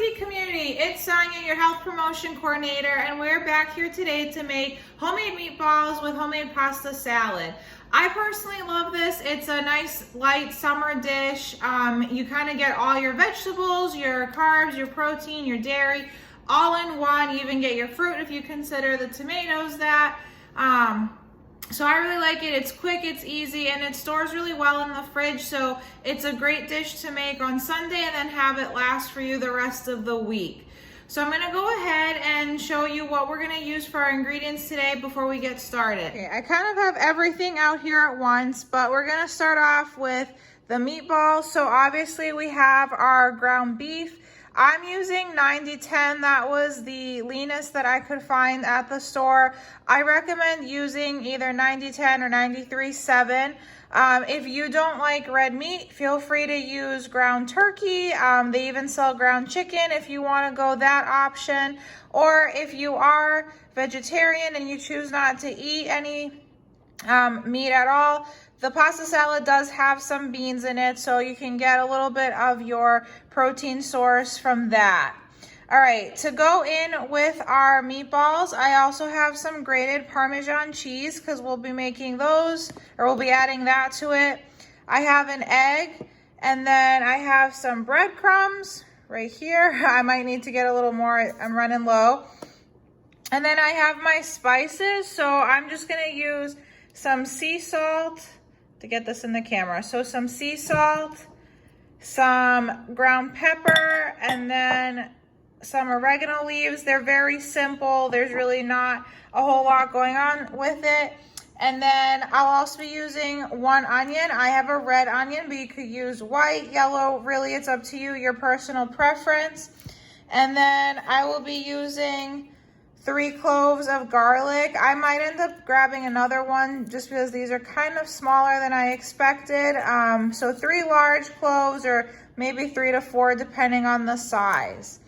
Preheat community, it's Sonia, your health promotion coordinator, and we're back here today to make homemade meatballs with homemade pasta salad. I personally love this. It's a nice light summer dish. You kind of get all your vegetables, your carbs, your protein, your dairy, all in one. You even get your fruit if you consider the tomatoes that. So I really like it. It's quick, it's easy, and it stores really well in the fridge. So it's a great dish to make on Sunday and then have it last for you the rest of the week. So I'm gonna go ahead and show you what we're gonna use for our ingredients today before we get started. Okay, I kind of have everything out here at once, but we're gonna start off with the meatballs. So obviously we have our ground beef. I'm using 90-10. That was the leanest that I could find at the store. I recommend using either 90-10 or 93-7. If you don't like red meat, feel free to use ground turkey. They even sell ground chicken if you want to go that option. Or if you are vegetarian and you choose not to eat any meat at all, the pasta salad does have some beans in it, so you can get a little bit of your protein source from that. All right, to go in with our meatballs, I also have some grated Parmesan cheese because we'll be making those, or we'll be adding that to it. I have an egg, and then I have some breadcrumbs right here. I might need to get a little more, I'm running low. And then I have my spices, so I'm just gonna use some sea salt to get this in the camera. So some sea salt, some ground pepper, and then some oregano leaves. They're very simple. There's really not a whole lot going on with it. And then I'll also be using one onion. I have a red onion, but you could use white, yellow. Really, it's up to you, your personal preference. And then I will be using 3 cloves of garlic. I might end up grabbing another one just because these are kind of smaller than I expected. So 3 large cloves, or maybe 3 to 4 depending on the size.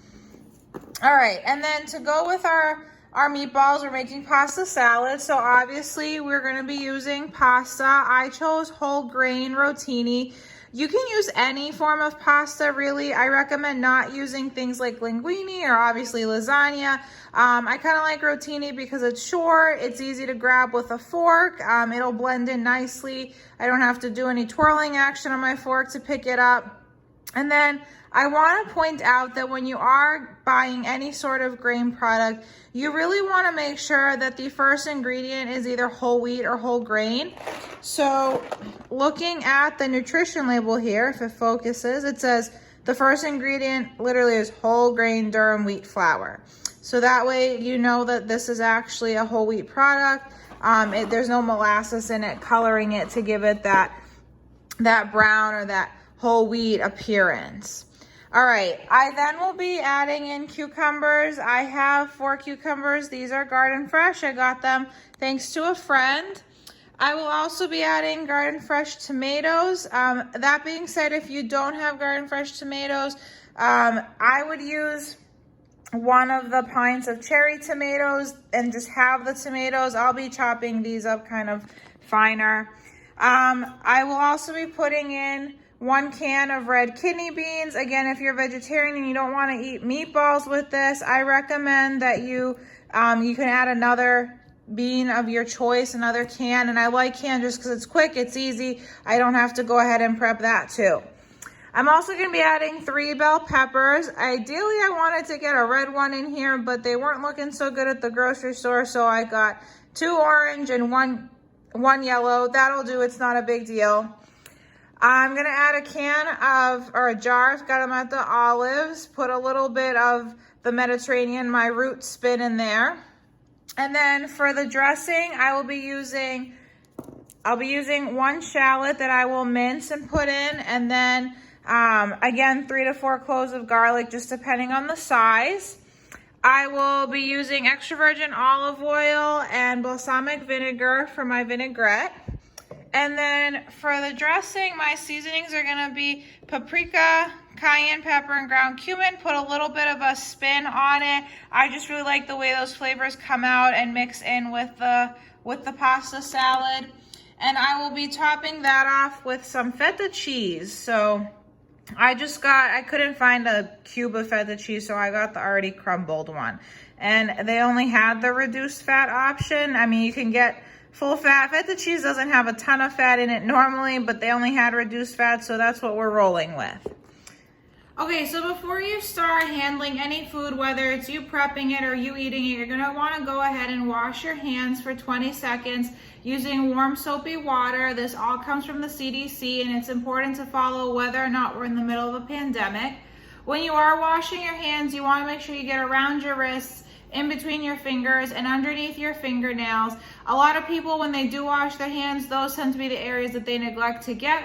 All right, and then to go with our meatballs, we're making pasta salad. So obviously we're gonna be using pasta. I chose whole grain rotini. You can use any form of pasta, really. I recommend not using things like linguine or obviously lasagna. I kind of like rotini because it's short, it's easy to grab with a fork. It'll blend in nicely. I don't have to do any twirling action on my fork to pick it up. And then I want to point out that when you are buying any sort of grain product, you really want to make sure that the first ingredient is either whole wheat or whole grain. So looking at the nutrition label here, if it focuses, it says the first ingredient literally is whole grain durum wheat flour. So that way you know that this is actually a whole wheat product. There's no molasses in it coloring it to give it that brown or that whole wheat appearance. All right, I then will be adding in cucumbers. I have 4 cucumbers. These are garden fresh. I got them thanks to a friend. I will also be adding garden fresh tomatoes. That being said, if you don't have garden fresh tomatoes, I would use 1 of the pints of cherry tomatoes and just have the tomatoes. I'll be chopping these up kind of finer. I will also be putting in 1 can of red kidney beans. Again, if you're vegetarian and you don't want to eat meatballs with this, I recommend that you can add another bean of your choice, another can. And I like can just because it's quick, it's easy. I don't have to go ahead and prep that too. I'm also going to be adding 3 bell peppers. Ideally, I wanted to get a red one in here, but they weren't looking so good at the grocery store, so I got 2 orange and one yellow. That'll do. It's not a big deal. I'm gonna add a jar, I've got them at the Olives, put a little bit of the Mediterranean, my root spin in there. And then for the dressing, I'll be using 1 shallot that I will mince and put in, and then again, 3 to 4 cloves of garlic, just depending on the size. I will be using extra virgin olive oil and balsamic vinegar for my vinaigrette. And then for the dressing, my seasonings are gonna be paprika, cayenne pepper, and ground cumin. Put a little bit of a spin on it. I just really like the way those flavors come out and mix in with the pasta salad. And I will be topping that off with some feta cheese. So I couldn't find a cube of feta cheese, so I got the already crumbled one. And they only had the reduced fat option. I mean, you can get full fat. Feta cheese doesn't have a ton of fat in it normally, but they only had reduced fat, so that's what we're rolling with. Okay, so before you start handling any food, whether it's you prepping it or you eating it, you're gonna wanna go ahead and wash your hands for 20 seconds using warm soapy water. This all comes from the CDC, and it's important to follow whether or not we're in the middle of a pandemic. When you are washing your hands, you wanna make sure you get around your wrists, in between your fingers, and underneath your fingernails. A lot of people, when they do wash their hands, those tend to be the areas that they neglect to get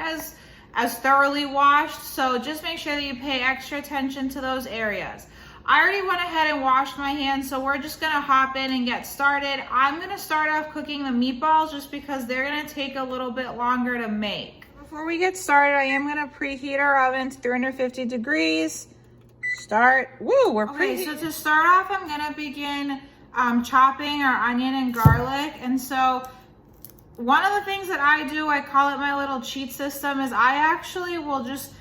as thoroughly washed. So just make sure that you pay extra attention to those areas. I already went ahead and washed my hands, so we're just gonna hop in and get started. I'm gonna start off cooking the meatballs just because they're gonna take a little bit longer to make. Before we get started, I am gonna preheat our oven to 350 degrees. Okay, so to start off, I'm gonna begin chopping our onion and garlic. And so one of the things that I do, I call it my little cheat system, is I actually will just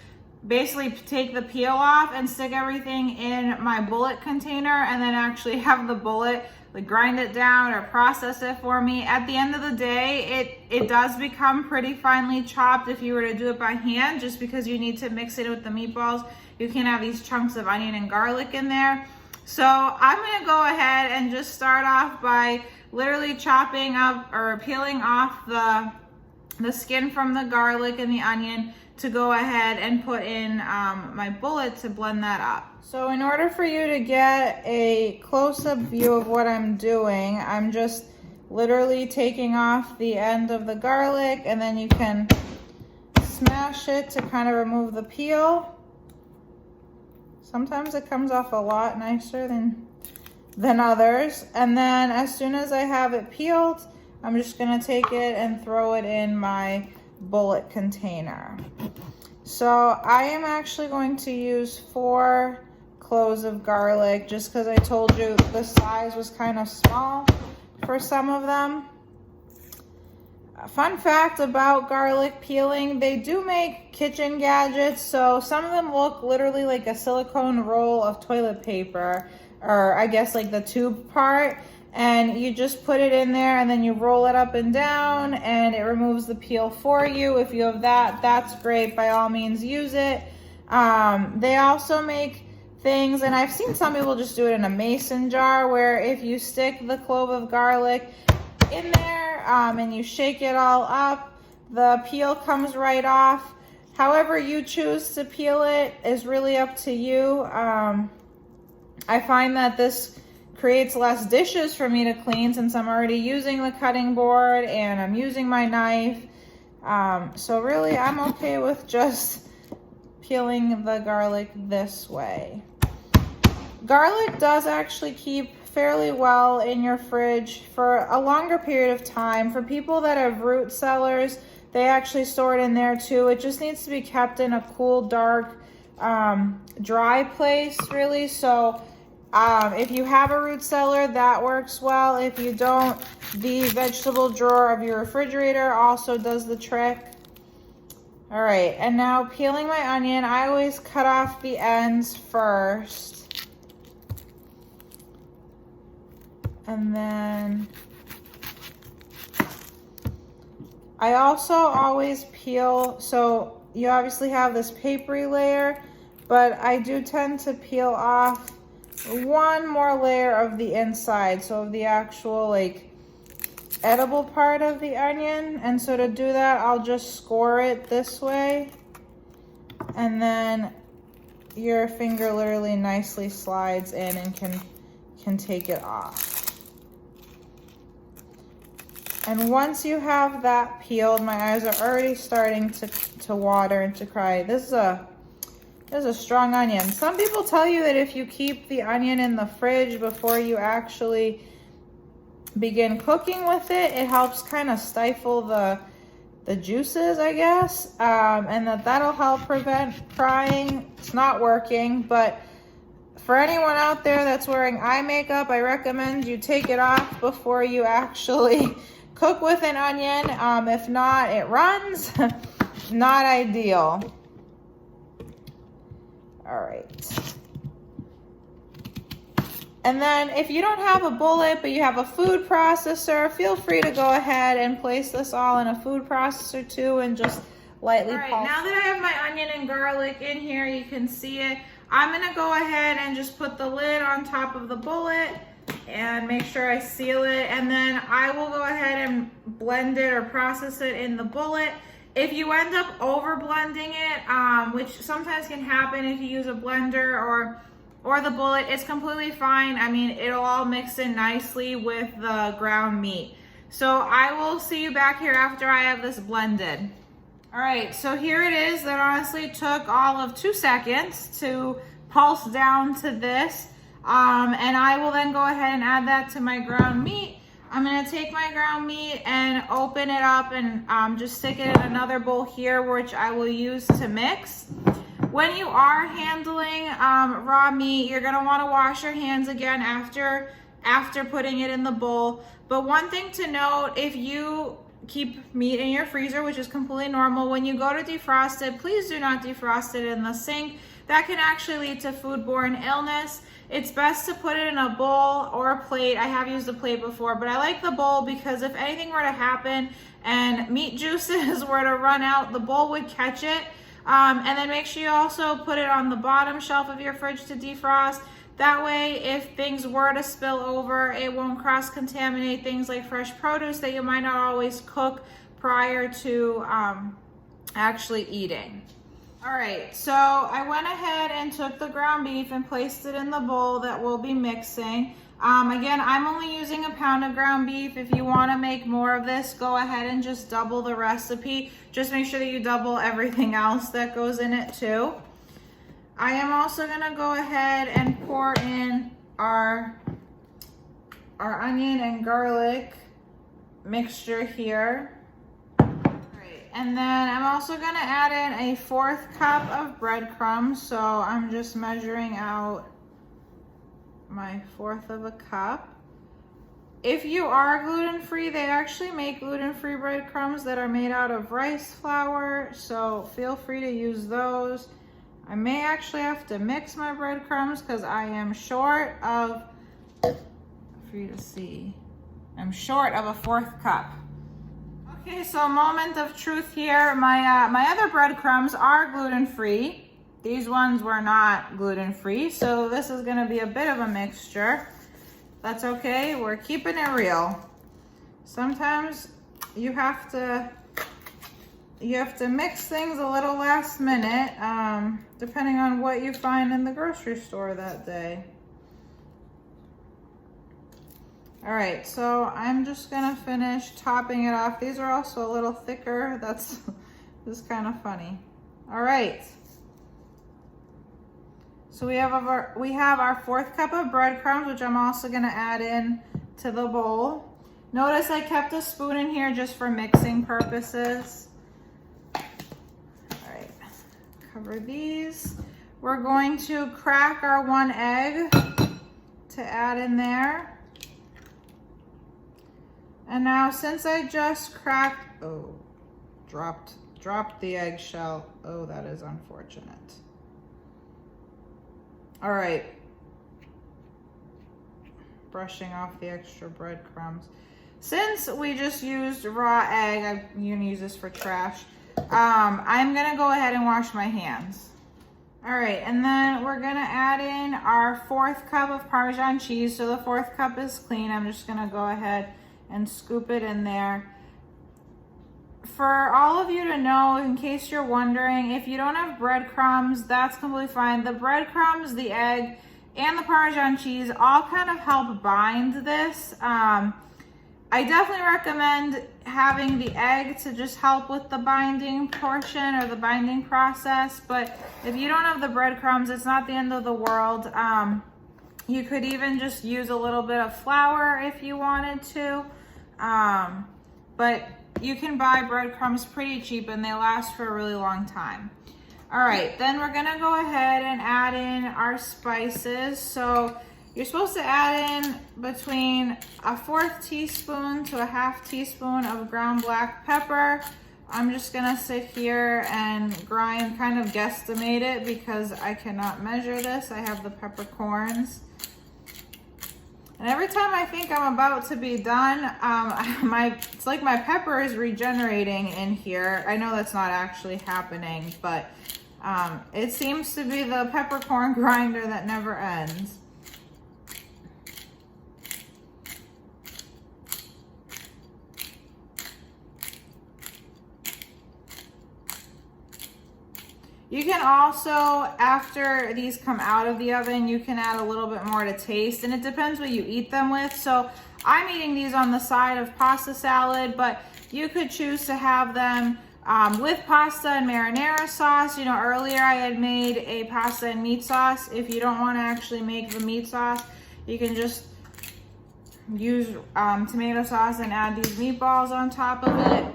basically take the peel off and stick everything in my bullet container, and then actually have the bullet like grind it down or process it for me. At the end of the day, it does become pretty finely chopped if you were to do it by hand, just because you need to mix it with the meatballs. You can have these chunks of onion and garlic in there. So I'm gonna go ahead and just start off by literally chopping up or peeling off the skin from the garlic and the onion to go ahead and put in my bullet to blend that up. So in order for you to get a close-up view of what I'm doing, I'm just literally taking off the end of the garlic, and then you can smash it to kind of remove the peel. Sometimes it comes off a lot nicer than others. And then as soon as I have it peeled, I'm just gonna take it and throw it in my bullet container. So I am actually going to use 4 cloves of garlic, just because I told you the size was kind of small for some of them. A fun fact about garlic peeling, they do make kitchen gadgets. So some of them look literally like a silicone roll of toilet paper, or I guess like the tube part, and you just put it in there and then you roll it up and down and it removes the peel for you. If you have that, that's great. By all means, use it. They also make things, and I've seen some people just do it in a mason jar, where if you stick the clove of garlic in there and you shake it all up, the peel comes right off. However you choose to peel it is really up to you. I find that this creates less dishes for me to clean, since I'm already using the cutting board and I'm using my knife. So really I'm okay with just peeling the garlic this way. Garlic does actually keep fairly well in your fridge for a longer period of time. For people that have root cellars, they actually store it in there too. It just needs to be kept in a cool, dark, dry place really. So if you have a root cellar, that works well. If you don't, the vegetable drawer of your refrigerator also does the trick. All right, and now peeling my onion, I always cut off the ends first. And then I also always peel, so you obviously have this papery layer, but I do tend to peel off one more layer of the inside, so of the actual like edible part of the onion. And so to do that, I'll just score it this way, and then your finger literally nicely slides in and can take it off. And once you have that peeled, my eyes are already starting to water and to cry. This is a strong onion. Some people tell you that if you keep the onion in the fridge before you actually begin cooking with it, it helps kind of stifle the juices, I guess, and that'll help prevent crying. It's not working, but for anyone out there that's wearing eye makeup, I recommend you take it off before you actually cook with an onion. If not, it runs. Not ideal. All right. And then if you don't have a bullet, but you have a food processor, feel free to go ahead and place this all in a food processor too and just lightly pulse. All right, now that I have my onion and garlic in here, you can see it. I'm gonna go ahead and just put the lid on top of the bullet and make sure I seal it. And then I will go ahead and blend it or process it in the bullet. If you end up over blending it, which sometimes can happen if you use a blender or the bullet, it's completely fine. I mean, it'll all mix in nicely with the ground meat. So I will see you back here after I have this blended. All right, so here it is. That honestly took all of 2 seconds to pulse down to this. And I will then go ahead and add that to my ground meat. I'm gonna take my ground meat and open it up and just stick it in another bowl here, which I will use to mix. When you are handling raw meat, you're gonna wanna wash your hands again after putting it in the bowl. But one thing to note, if you keep meat in your freezer, which is completely normal, when you go to defrost it, please do not defrost it in the sink. That can actually lead to foodborne illness. It's best to put it in a bowl or a plate. I have used a plate before, but I like the bowl because if anything were to happen and meat juices were to run out, the bowl would catch it. And then make sure you also put it on the bottom shelf of your fridge to defrost. That way, if things were to spill over, it won't cross-contaminate things like fresh produce that you might not always cook prior to actually eating. All right, so I went ahead and took the ground beef and placed it in the bowl that we'll be mixing. Again, I'm only using a pound of ground beef. If you want to make more of this, go ahead and just double the recipe. Just make sure that you double everything else that goes in it too. I am also gonna go ahead and pour in our onion and garlic mixture here. And then I'm also gonna add in a 1/4 cup of breadcrumbs. So I'm just measuring out my 1/4 of a cup. If you are gluten-free, they actually make gluten-free breadcrumbs that are made out of rice flour. So feel free to use those. I may actually have to mix my breadcrumbs because I am short of, for you to see, I'm short of a 1/4 cup. Okay, so a moment of truth here. My other breadcrumbs are gluten-free. These ones were not gluten-free, so this is gonna be a bit of a mixture. That's okay, we're keeping it real. Sometimes you have to mix things a little last minute, depending on what you find in the grocery store that day. All right, so I'm just gonna finish topping it off. These are also a little thicker. This is kind of funny. All right. So we have our 1/4 cup of breadcrumbs, which I'm also gonna add in to the bowl. Notice I kept a spoon in here just for mixing purposes. All right, cover these. We're going to crack our 1 egg to add in there. And now since I just cracked, oh, dropped the eggshell. Oh, that is unfortunate. All right. Brushing off the extra breadcrumbs. Since we just used raw egg, I'm gonna use this for trash. I'm gonna go ahead and wash my hands. All right, and then we're gonna add in our 1/4 cup of Parmesan cheese. So the 1/4 cup is clean. I'm just gonna go ahead and scoop it in there. For all of you to know, in case you're wondering, if you don't have breadcrumbs, that's completely fine. The breadcrumbs, the egg, and the Parmesan cheese all kind of help bind this. I definitely recommend having the egg to just help with the binding portion or the binding process. But if you don't have the breadcrumbs, it's not the end of the world. You could even just use a little bit of flour if you wanted to. But you can buy breadcrumbs pretty cheap and they last for a really long time. All right, then we're gonna go ahead and add in our spices. So you're supposed to add in between a 1/4 teaspoon to a 1/2 teaspoon of ground black pepper, I'm just gonna sit here and grind, kind of guesstimate it because I cannot measure this. I have the peppercorns. And every time I think I'm about to be done, it's like my pepper is regenerating in here. I know that's not actually happening, but it seems to be the peppercorn grinder that never ends. You can also, after these come out of the oven, you can add a little bit more to taste, and it depends what you eat them with. So I'm eating these on the side of pasta salad, but you could choose to have them with pasta and marinara sauce. You know, earlier I had made a pasta and meat sauce. If you don't want to actually make the meat sauce, you can just use tomato sauce and add these meatballs on top of it.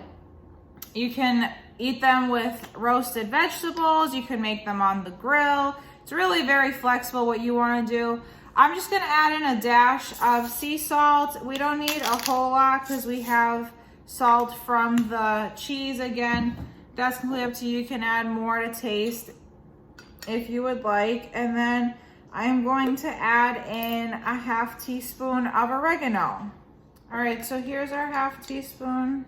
You can eat them with roasted vegetables. You can make them on the grill. It's really very flexible what you want to do. I'm just going to add in a dash of sea salt. We don't need a whole lot because we have salt from the cheese. Again, that's completely up to you. You can add more to taste if you would like. And then I'm going to add in a half teaspoon of oregano. All right, so here's our half teaspoon.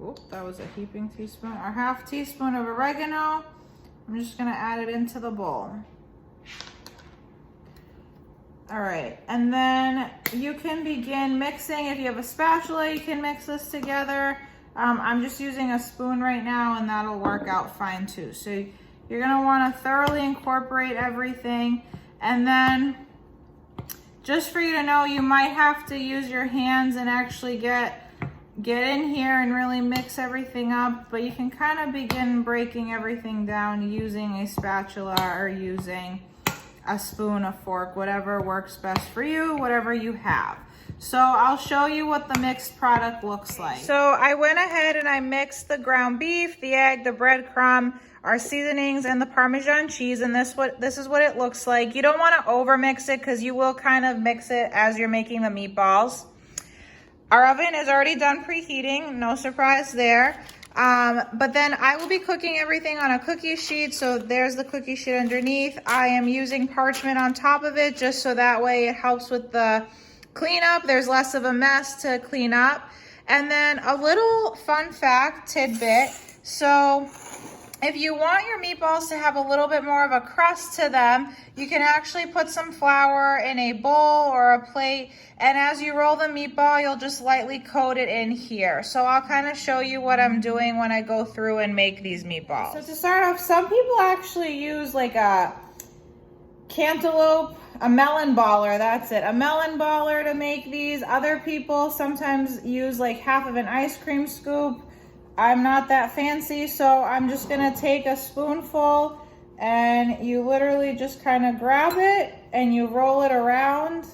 Oop, that was a heaping teaspoon. Our half teaspoon of oregano. I'm just gonna add it into the bowl. All right, and then you can begin mixing. If you have a spatula, you can mix this together. I'm just using a spoon right now, and that'll work out fine too. So you're gonna wanna thoroughly incorporate everything. And then, just for you to know, you might have to use your hands and actually get in here and really mix everything up, but you can kind of begin breaking everything down using a spatula or using a spoon, a fork, whatever works best for you, whatever you have. So I'll show you what the mixed product looks like. So I went ahead and I mixed the ground beef, the egg, the breadcrumb, our seasonings, and the Parmesan cheese, and this is what it looks like. You don't want to over mix it because you will kind of mix it as you're making the meatballs. Our oven is already done preheating, no surprise there. But then I will be cooking everything on a cookie sheet. So there's the cookie sheet underneath. I am using parchment on top of it just so that way it helps with the cleanup. There's less of a mess to clean up. And then a little fun fact tidbit. So if you want your meatballs to have a little bit more of a crust to them, you can actually put some flour in a bowl or a plate, and as you roll the meatball, you'll just lightly coat it in here. So I'll kind of show you what I'm doing when I go through and make these meatballs. So to start off, some people actually use like a cantaloupe, a melon baller, that's it, a melon baller to make these. Other people sometimes use like half of an ice cream scoop. I'm not that fancy, so I'm just gonna take a spoonful and you literally just kind of grab it and you roll it around.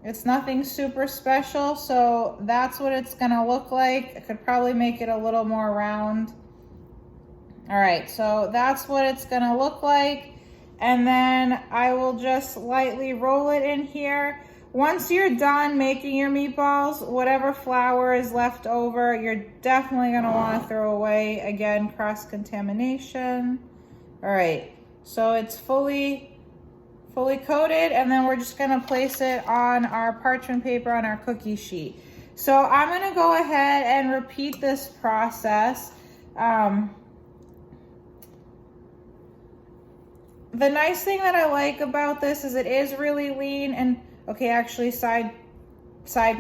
It's nothing super special, so that's what it's gonna look like. I could probably make it a little more round. All right, so that's what it's gonna look like. And then I will just lightly roll it in here. Once you're done making your meatballs, whatever flour is left over, you're definitely gonna wanna throw away. Again, cross-contamination. All right, so it's fully coated, and then we're just gonna place it on our parchment paper on our cookie sheet. So I'm gonna go ahead and repeat this process. The nice thing that I like about this is it is really lean. And okay, actually, side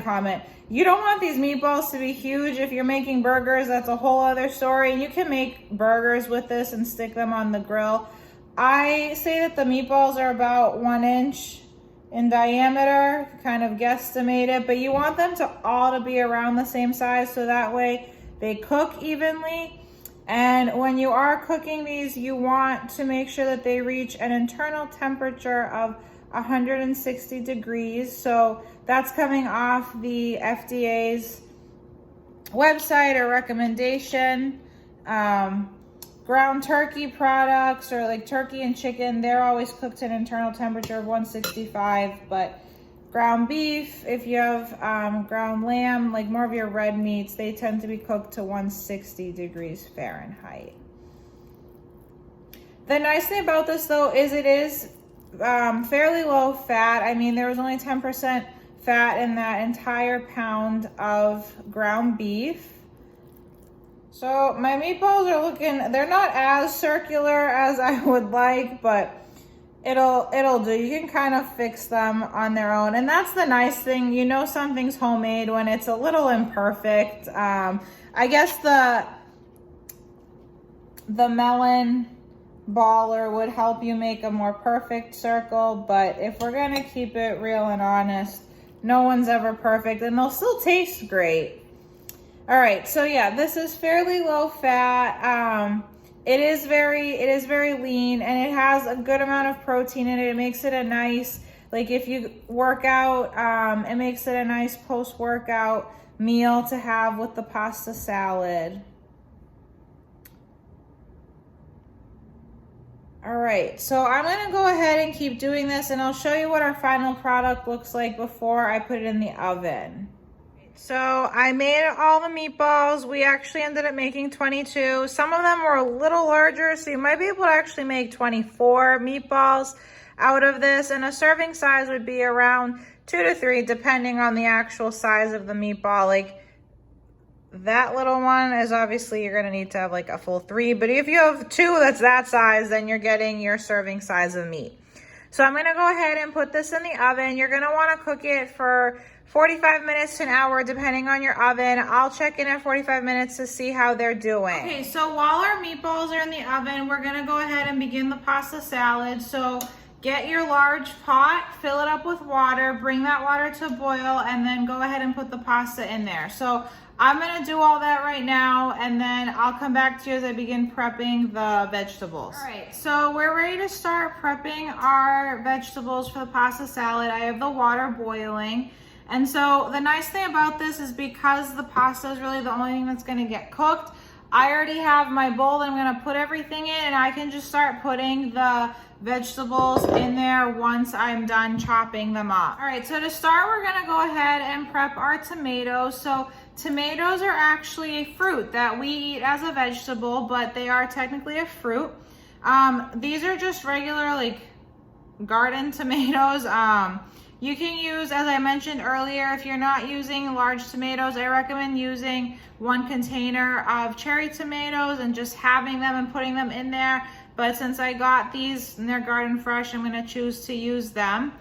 comment. You don't want these meatballs to be huge. If you're making burgers, that's a whole other story. You can make burgers with this and stick them on the grill. I say that the meatballs are about 1 inch in diameter, kind of guesstimate it, but you want them to all be around the same size so that way they cook evenly. And when you are cooking these, you want to make sure that they reach an internal temperature of 160 degrees. So that's coming off the FDA's website or recommendation. Ground turkey products or like turkey and chicken, they're always cooked at an internal temperature of 165, but ground beef, if you have ground lamb, like more of your red meats, they tend to be cooked to 160 degrees Fahrenheit. The nice thing about this though is it is fairly low fat. I mean, there was only 10% fat in that entire pound of ground beef. So my meatballs are looking, they're not as circular as I would like, but it'll do. You can kind of fix them on their own. And that's the nice thing. You know something's homemade when it's a little imperfect. I guess the melon baller would help you make a more perfect circle, but if we're gonna keep it real and honest, no one's ever perfect, and they'll still taste great. All right, so yeah, this is fairly low fat. It is very lean, and it has a good amount of protein in it. It makes it a nice, like if you work out, it makes it a nice post-workout meal to have with the pasta salad. All right, so I'm gonna go ahead and keep doing this, and I'll show you what our final product looks like before I put it in the oven. So I made all the meatballs. We actually ended up making 22. Some of them were a little larger, so you might be able to actually make 24 meatballs out of this, and a serving size would be around 2 to 3, depending on the actual size of the meatball. Like that little one is obviously you're gonna need to have like a full 3, but if you have 2 that's that size, then you're getting your serving size of meat. So I'm gonna go ahead and put this in the oven. You're gonna wanna cook it for 45 minutes to an hour, depending on your oven. I'll check in at 45 minutes to see how they're doing. Okay, so while our meatballs are in the oven, we're gonna go ahead and begin the pasta salad. So get your large pot, fill it up with water, bring that water to a boil, and then go ahead and put the pasta in there. So I'm gonna do all that right now, and then I'll come back to you as I begin prepping the vegetables. All right, so we're ready to start prepping our vegetables for the pasta salad. I have the water boiling. And so the nice thing about this is because the pasta is really the only thing that's gonna get cooked, I already have my bowl that I'm gonna put everything in, and I can just start putting the vegetables in there once I'm done chopping them up. All right, so to start, we're gonna go ahead and prep our tomatoes. So tomatoes are actually a fruit that we eat as a vegetable, but they are technically a fruit. These are just regular like garden tomatoes. You can use, as I mentioned earlier, if you're not using large tomatoes, I recommend using 1 container of cherry tomatoes and just having them and putting them in there. But since I got these and they're garden fresh, I'm gonna choose to use them.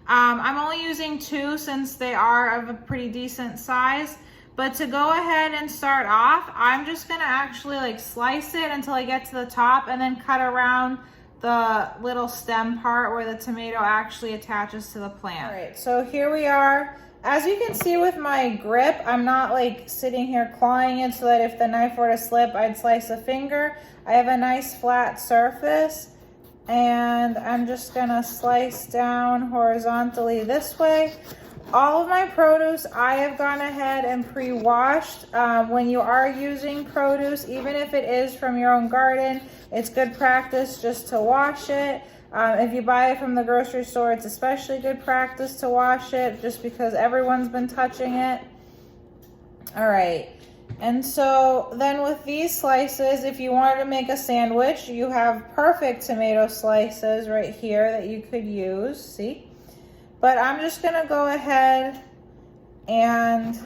I'm only using 2 since they are of a pretty decent size. But to go ahead and start off, I'm just gonna actually like slice it until I get to the top and then cut around the little stem part where the tomato actually attaches to the plant. All right, so here we are. As you can see with my grip, I'm not like sitting here clawing it so that if the knife were to slip, I'd slice a finger. I have a nice flat surface, and I'm just gonna slice down horizontally this way. All of my produce, I have gone ahead and pre-washed. When you are using produce, even if it is from your own garden, it's good practice just to wash it. If you buy it from the grocery store, it's especially good practice to wash it just because everyone's been touching it. All right, and so then with these slices, if you wanted to make a sandwich, you have perfect tomato slices right here that you could use, see? But I'm just gonna go ahead and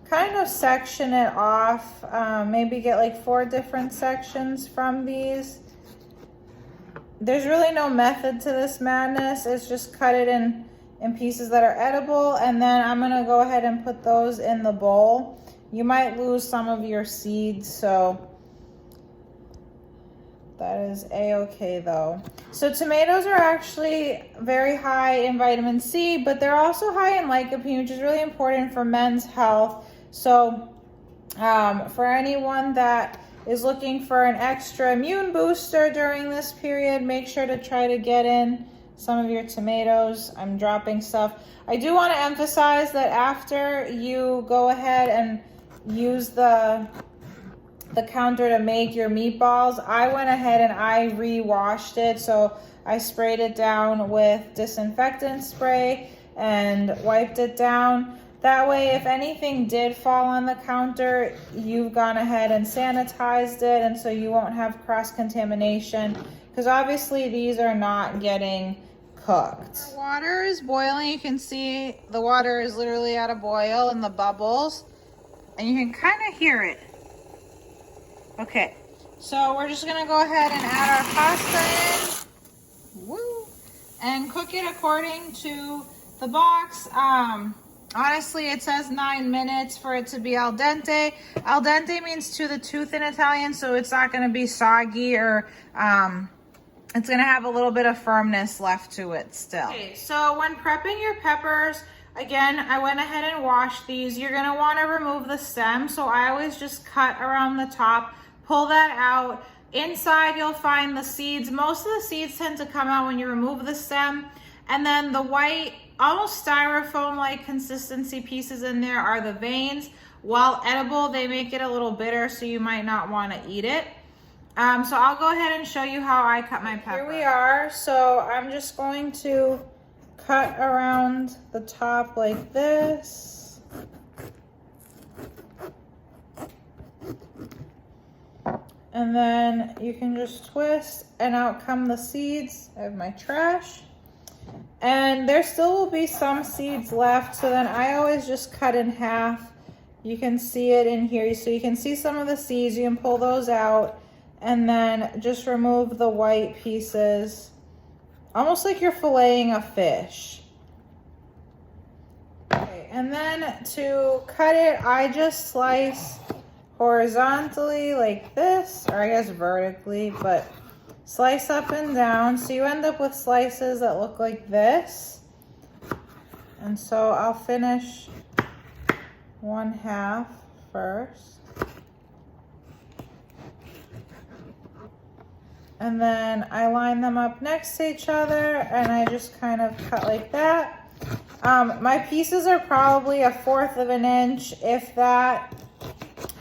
kind of section it off, maybe get like 4 different sections from these. There's really no method to this madness. It's just cut it in pieces that are edible, and then I'm gonna go ahead and put those in the bowl. You might lose some of your seeds, so that is a-okay though. So tomatoes are actually very high in vitamin C, but they're also high in lycopene, which is really important for men's health. So for anyone that is looking for an extra immune booster during this period, make sure to try to get in some of your tomatoes. I'm dropping stuff. I do want to emphasize that after you go ahead and use the counter to make your meatballs, I went ahead and I re-washed it. So I sprayed it down with disinfectant spray, and wiped it down. That way, if anything did fall on the counter, you've gone ahead and sanitized it, and so you won't have cross-contamination, because obviously these are not getting cooked. The water is boiling. You can see the water is literally at a boil and the bubbles, and you can kind of hear it. Okay, so we're just gonna go ahead and add our pasta in. Woo! And cook it according to the box. Honestly, it says 9 minutes for it to be al dente. Al dente means to the tooth in Italian, so it's not going to be soggy, or it's going to have a little bit of firmness left to it still. Okay, so when prepping your peppers, again, I went ahead and washed these. You're going to want to remove the stem, so I always just cut around the top, pull that out. Inside, you'll find the seeds. Most of the seeds tend to come out when you remove the stem, and then the white, almost styrofoam-like consistency pieces in there are the veins. While edible, they make it a little bitter, so you might not want to eat it. So I'll go ahead and show you how I cut my pepper. Here we are. So I'm just going to cut around the top like this. And then you can just twist, and out come the seeds. I have my trash. And there still will be some seeds left, so then I always just cut in half. You can see it in here. So you can see some of the seeds. You can pull those out, and then just remove the white pieces, almost like you're filleting a fish. Okay, and then to cut it, I just slice horizontally like this, or I guess vertically, but slice up and down, so you end up with slices that look like this. And so I'll finish one half first. And then I line them up next to each other, and I just kind of cut like that. My pieces are probably 1/4 of an inch, if that.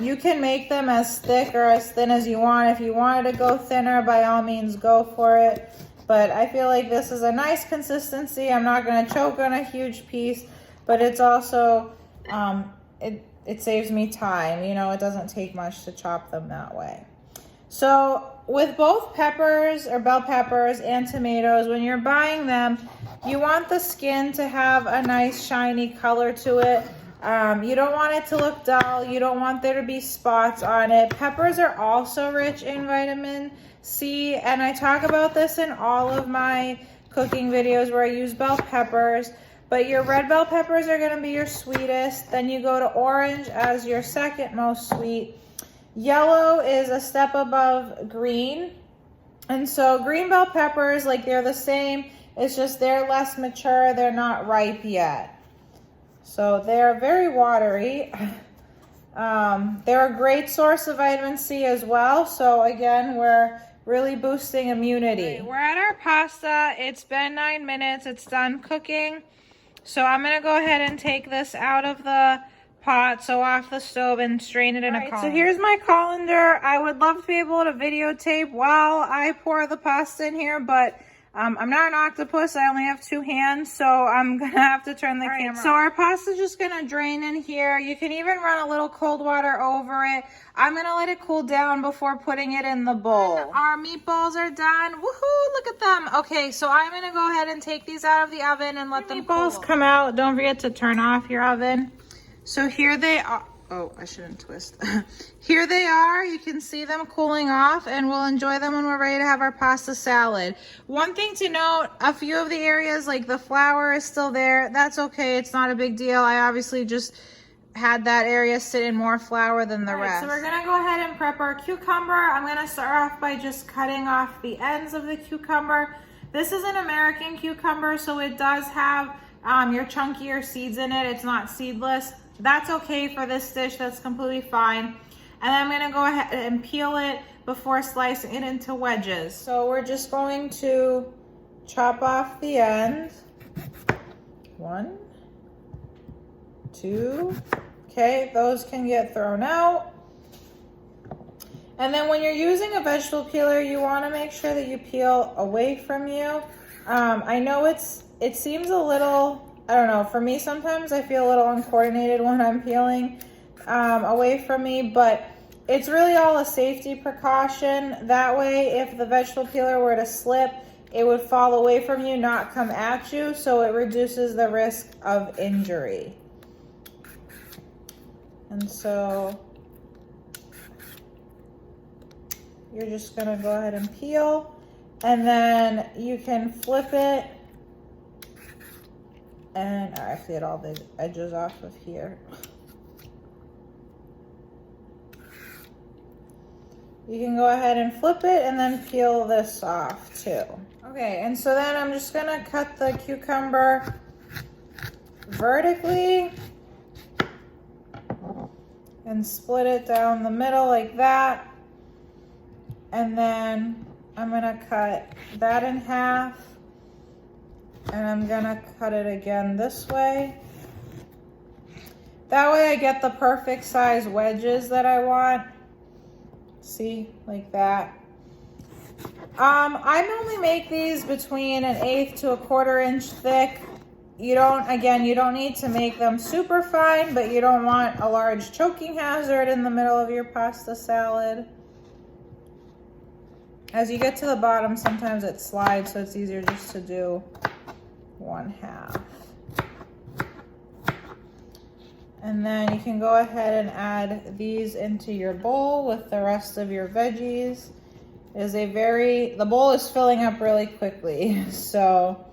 You can make them as thick or as thin as you want. If you wanted to go thinner, by all means, go for it. But I feel like this is a nice consistency. I'm not going to choke on a huge piece, but it's also, it saves me time. You know, it doesn't take much to chop them that way. So with both peppers or bell peppers and tomatoes, when you're buying them, you want the skin to have a nice shiny color to it. You don't want it to look dull. You don't want there to be spots on it. Peppers are also rich in vitamin C, and I talk about this in all of my cooking videos where I use bell peppers. But your red bell peppers are going to be your sweetest. Then you go to orange as your second most sweet. Yellow is a step above green. And so green bell peppers, like, they're the same. It's just they're less mature. They're not ripe yet. So they're very watery. They're a great source of vitamin C as well. So again, we're really boosting immunity. We're at our pasta. It's been 9 minutes. It's done cooking. So I'm going to go ahead and take this out of the pot, so off the stove, and strain it in a colander. So here's my colander. I would love to be able to videotape while I pour the pasta in here, but I'm not an octopus. I only have 2 hands, so I'm gonna have to turn the camera off. So our pasta's just gonna drain in here. You can even run a little cold water over it. I'm gonna let it cool down before putting it in the bowl. Our meatballs are done. Woohoo, look at them. Okay, so I'm gonna go ahead and take these out of the oven and let them cool. Meatballs come out. Don't forget to turn off your oven. So here they are. Oh, I shouldn't twist. Here they are. You can see them cooling off, and we'll enjoy them when we're ready to have our pasta salad. One thing to note, a few of the areas, like the flour is still there. That's okay. It's not a big deal. I obviously just had that area sit in more flour than the rest. So we're going to go ahead and prep our cucumber. I'm going to start off by just cutting off the ends of the cucumber. This is an American cucumber, so it does have your chunkier seeds in it. It's not seedless. That's okay for this dish. That's completely fine. And then I'm going to go ahead and peel it before slicing it into wedges. So we're just going to chop off the end. 1, 2. Okay, those can get thrown out. And then when you're using a vegetable peeler, you want to make sure that you peel away from you. I know it seems a little I don't know, for me sometimes I feel a little uncoordinated when I'm peeling away from me, but it's really all a safety precaution. That way, if the vegetable peeler were to slip, it would fall away from you, not come at you, so it reduces the risk of injury. And so you're just gonna go ahead and peel, and then you can flip it. And I have to get all the edges off of here. You can go ahead and flip it and then peel this off too. Okay, and so then I'm just gonna cut the cucumber vertically and split it down the middle like that. And then I'm gonna cut that in half, and I'm gonna cut it again this way. That way I get the perfect size wedges that I want. See, like that. I normally make these between 1/8 to 1/4 inch thick. You don't need to make them super fine, but you don't want a large choking hazard in the middle of your pasta salad. As you get to the bottom, sometimes it slides, so it's easier just to do 1/2. And then you can go ahead and add these into your bowl with the rest of your veggies. The bowl is filling up really quickly, so.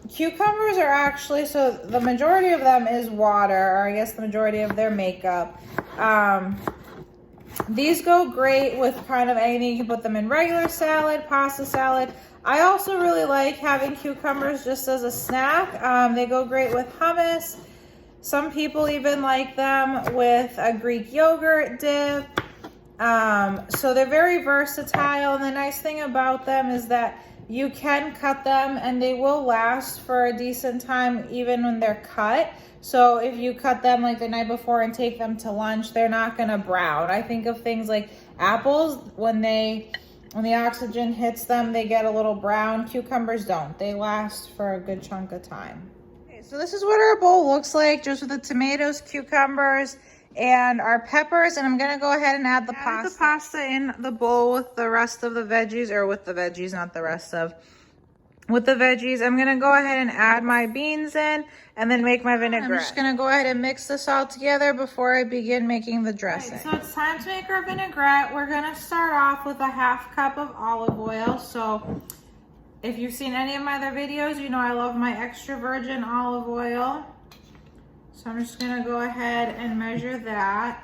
Cucumbers are actually, so the majority of them is water, or I guess the majority of their makeup. These go great with kind of anything. You can put them in regular salad, pasta salad. I also really like having cucumbers just as a snack. They go great with hummus. Some people even like them with a Greek yogurt dip. So they're very versatile, and the nice thing about them is that you can cut them and they will last for a decent time even when they're cut. So if you cut them like the night before and take them to lunch, they're not gonna brown. I think of things like apples, when the oxygen hits them, they get a little brown. Cucumbers don't. They last for a good chunk of time. Okay, so this is what our bowl looks like, just with the tomatoes, cucumbers, and our peppers. And I'm gonna go ahead and add the pasta in the bowl with the rest of the veggies, or with the veggies, not the rest of. With the veggies, I'm gonna go ahead and add my beans in and then make my vinaigrette. I'm just gonna go ahead and mix this all together before I begin making the dressing. Right, so it's time to make our vinaigrette. We're gonna start off with a 1/2 cup of olive oil. So if you've seen any of my other videos, you know I love my extra virgin olive oil. So I'm just gonna go ahead and measure that.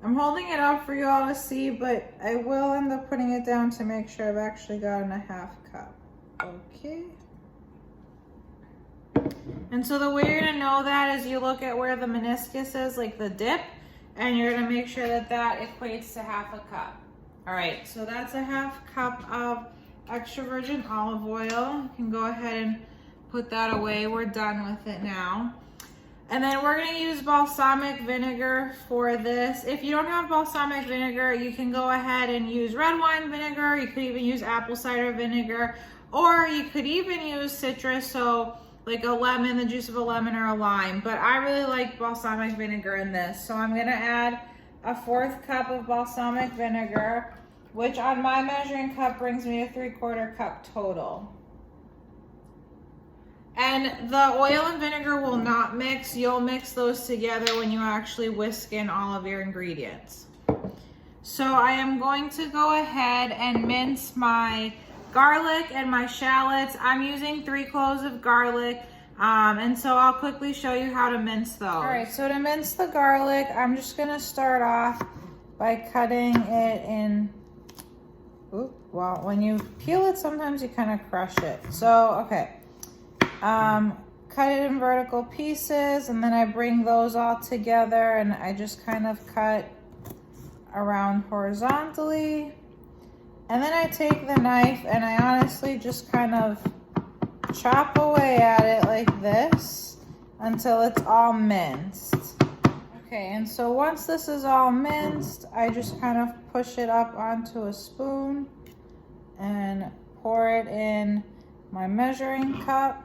I'm holding it up for you all to see, but I will end up putting it down to make sure I've actually gotten a 1/2 cup. Okay. And so the way you're gonna know that is you look at where the meniscus is, like the dip, and you're gonna make sure that that equates to 1/2 cup. All right, so that's a 1/2 cup of extra virgin olive oil. You can go ahead and put that away. We're done with it now. And then we're gonna use balsamic vinegar for this. If you don't have balsamic vinegar, you can go ahead and use red wine vinegar. You could even use apple cider vinegar, or you could even use citrus, so like a lemon, the juice of a lemon or a lime. But I really like balsamic vinegar in this. So I'm gonna add a 1/4 cup of balsamic vinegar, which on my measuring cup brings me to 3/4 cup total. And the oil and vinegar will not mix. You'll mix those together when you actually whisk in all of your ingredients. So I am going to go ahead and mince my garlic and my shallots. I'm using 3 cloves of garlic. And so I'll quickly show you how to mince those. All right, so to mince the garlic, I'm just gonna start off by cutting it in, well, when you peel it, sometimes you kind of crush it. So, okay. Cut it in vertical pieces, and then I bring those all together and I just kind of cut around horizontally. And then I take the knife and I honestly just kind of chop away at it like this until it's all minced. Okay, and so once this is all minced, I just kind of push it up onto a spoon and pour it in my measuring cup.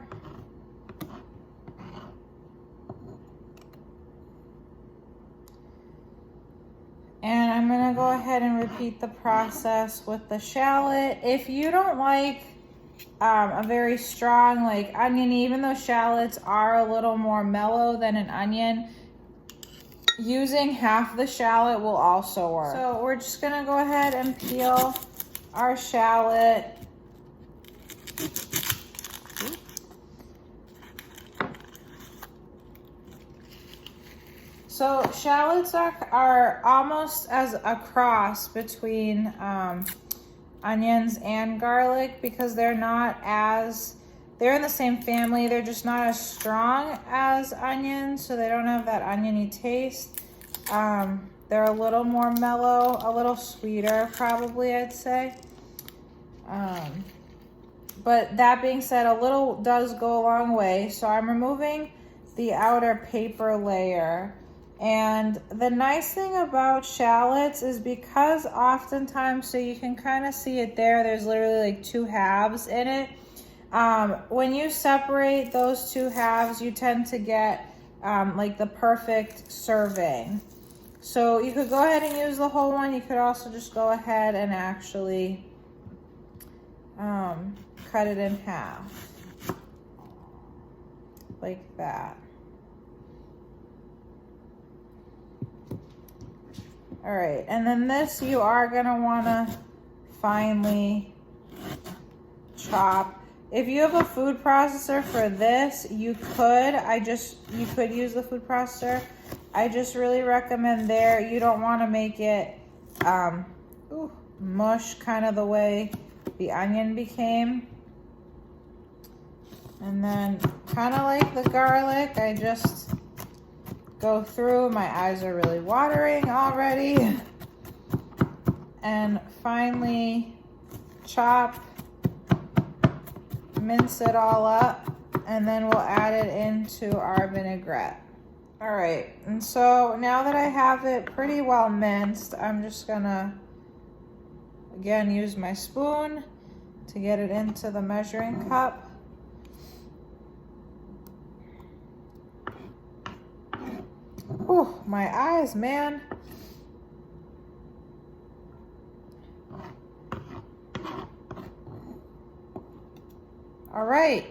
And I'm gonna go ahead and repeat the process with the shallot. If you don't like a very strong like onion, even though shallots are a little more mellow than an onion, using half the shallot will also work. So we're just gonna go ahead and peel our shallot. So shallots are almost as a cross between onions and garlic, because they're in the same family. They're just not as strong as onions, so they don't have that oniony taste. They're a little more mellow, a little sweeter probably, I'd say. But that being said, a little does go a long way. So I'm removing the outer paper layer. And the nice thing about shallots is because oftentimes, so you can kind of see it there's literally like two halves in it. When you separate those two halves, you tend to get like the perfect serving. So you could go ahead and use the whole one. You could also just go ahead and actually cut it in half like that. All right, and then this you are gonna wanna finely chop. If you have a food processor for this, you could use the food processor. I just really recommend you don't wanna make it mush kind of the way the onion became. And then kind of like the garlic, I just go through. My eyes are really watering already. And finally chop, mince it all up, and then we'll add it into our vinaigrette. All right, and so now that I have it pretty well minced, I'm just gonna again use my spoon to get it into the measuring cup. Oh, my eyes, man. All right.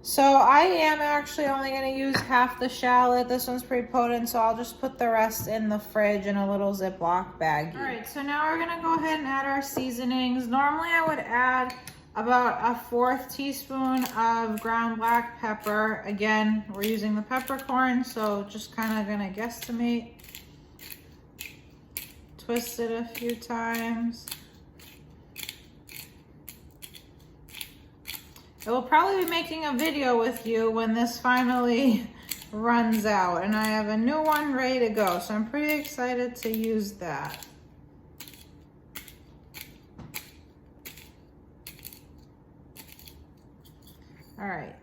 So I am actually only going to use half the shallot. This one's pretty potent, so I'll just put the rest in the fridge in a little Ziploc bag. All right, so now we're going to go ahead and add our seasonings. Normally I would add about a 1/4 teaspoon of ground black pepper. Again, we're using the peppercorn, so just kind of gonna guesstimate. Twist it a few times. I will probably be making a video with you when this finally runs out, and I have a new one ready to go, so I'm pretty excited to use that. All right,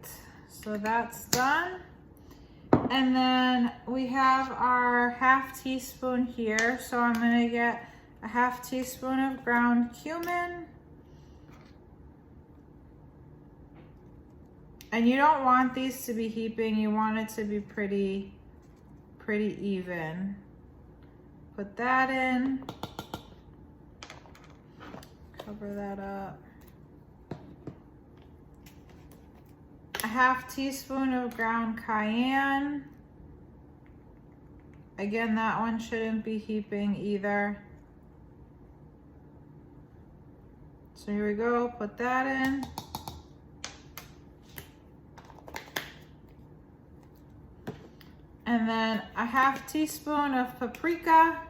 so that's done. And then we have our 1/2 teaspoon here. So I'm gonna get a 1/2 teaspoon of ground cumin. And you don't want these to be heaping, you want it to be pretty even. Put that in, cover that up. A 1/2 teaspoon of ground cayenne. Again, that one shouldn't be heaping either. So here we go, put that in. And then a 1/2 teaspoon of paprika.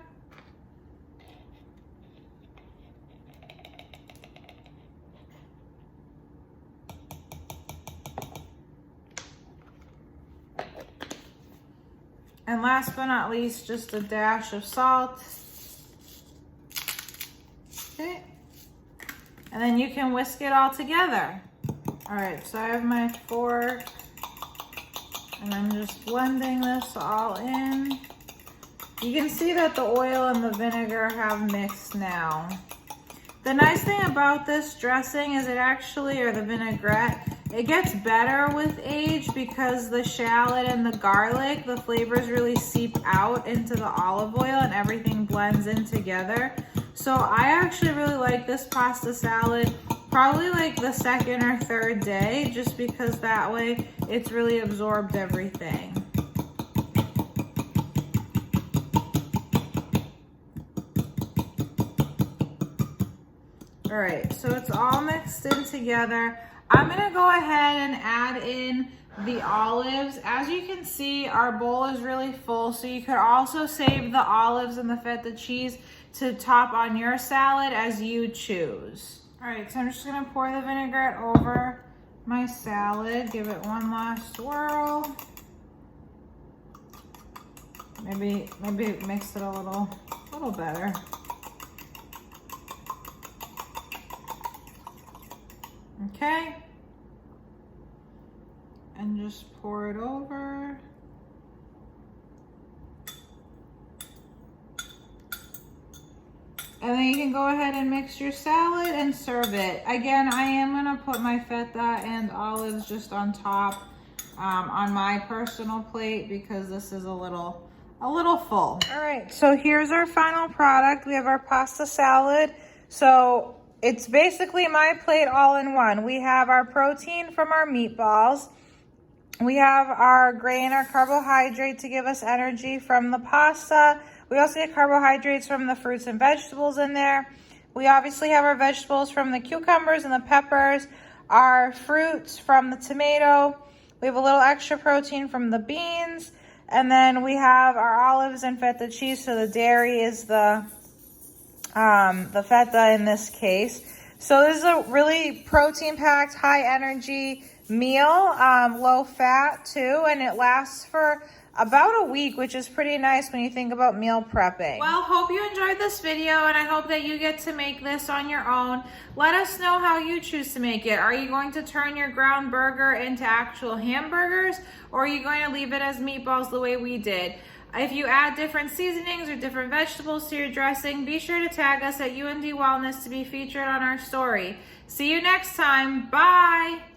And last but not least, just a dash of salt. Okay. And then you can whisk it all together. All right, so I have my fork and I'm just blending this all in. You can see that the oil and the vinegar have mixed now. The nice thing about this dressing is it actually, or the vinaigrette, it gets better with age because the shallot and the garlic, the flavors really seep out into the olive oil and everything blends in together. So I actually really like this pasta salad probably like the second or third day, just because that way it's really absorbed everything. All right, so it's all mixed in together. I'm gonna go ahead and add in the olives. As you can see, our bowl is really full, so you could also save the olives and the feta cheese to top on your salad as you choose. All right, so I'm just gonna pour the vinaigrette over my salad, give it one last swirl. Maybe mix it a little better. Okay, and just pour it over. And then you can go ahead and mix your salad and serve it. Again, I am gonna put my feta and olives just on top on my personal plate because this is a little full. All right, so here's our final product. We have our pasta salad. So it's basically my plate all in one. We have our protein from our meatballs. We have our grain, our carbohydrate to give us energy from the pasta. We also get carbohydrates from the fruits and vegetables in there. We obviously have our vegetables from the cucumbers and the peppers, our fruits from the tomato. We have a little extra protein from the beans. And then we have our olives and feta cheese. So the dairy is the feta in this case. So this is a really protein-packed, high-energy meal, low fat too, and it lasts for about a week, which is pretty nice when you think about meal prepping. Well, hope you enjoyed this video, and I hope that you get to make this on your own. Let us know how you choose to make it. Are you going to turn your ground burger into actual hamburgers, or are you going to leave it as meatballs the way we did? If you add different seasonings or different vegetables to your dressing, be sure to tag us at UND Wellness to be featured on our story. See you next time. Bye.